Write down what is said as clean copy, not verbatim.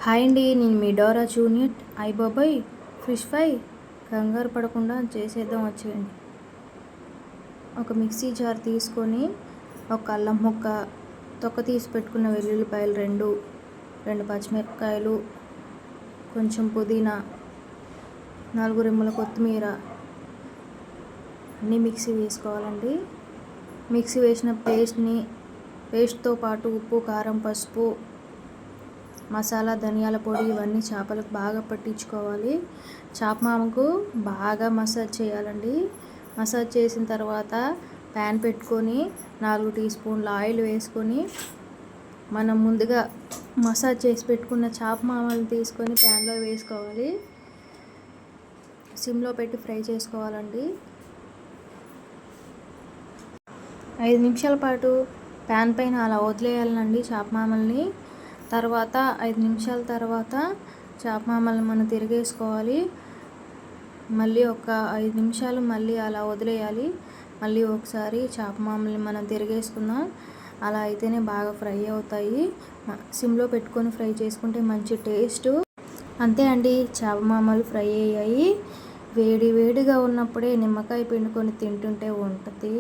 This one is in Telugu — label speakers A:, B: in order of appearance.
A: హాయ్ అండి, నేను మీ డోరా జూనియర్. అయ్ బాబాయ్, ఫిష్ ఫ్రై కంగారు పడకుండా చేసేద్దాం వచ్చేయండి. ఒక మిక్సీ జార్ తీసుకొని ఒక అల్లం ముక్క, తొక్క తీసి పెట్టుకున్న వెల్లుల్లిపాయలు రెండు పచ్చిమిరపకాయలు, కొంచెం పుదీనా, 4 రెమ్మల కొత్తిమీర అన్నీ మిక్సీ వేసుకోవాలండి. మిక్సీ వేసిన పేస్ట్తో పాటు ఉప్పు, కారం, పసుపు, మసాలా, ధనియాల పొడి ఇవన్నీ చేపలకు బాగా పట్టించుకోవాలి. చేప మామకు బాగా మసాజ్ చేయాలండి. మసాజ్ చేసిన తర్వాత ప్యాన్ పెట్టుకొని 4 టీ స్పూన్ల ఆయిల్ వేసుకొని మనం ముందుగా మసాజ్ చేసి పెట్టుకున్న చేప మామలు తీసుకొని ప్యాన్లో వేసుకోవాలి. సిమ్లో పెట్టి ఫ్రై చేసుకోవాలండి. 5 నిమిషాల పాటు ప్యాన్ పైన అలా వదిలేయాలండి చేప మామల్ని. తర్వాత 5 నిమిషాల తర్వాత చేప మామల్ని మనం తిరిగేసుకోవాలి. మళ్ళీ ఒక 5 నిమిషాలు మళ్ళీ అలా వదిలేయాలి. మళ్ళీ ఒకసారి చేప మామల్ని మనం తిరిగేసుకుందాం. అలా అయితేనే బాగా ఫ్రై అవుతాయి. సిమ్లో పెట్టుకొని ఫ్రై చేసుకుంటే మంచి టేస్ట్. అంతే అండి, చేప మామలు ఫ్రై అయ్యాయి. వేడిగా ఉన్నప్పుడే నిమ్మకాయ పిండుకొని తింటుంటే ఉంటుంది.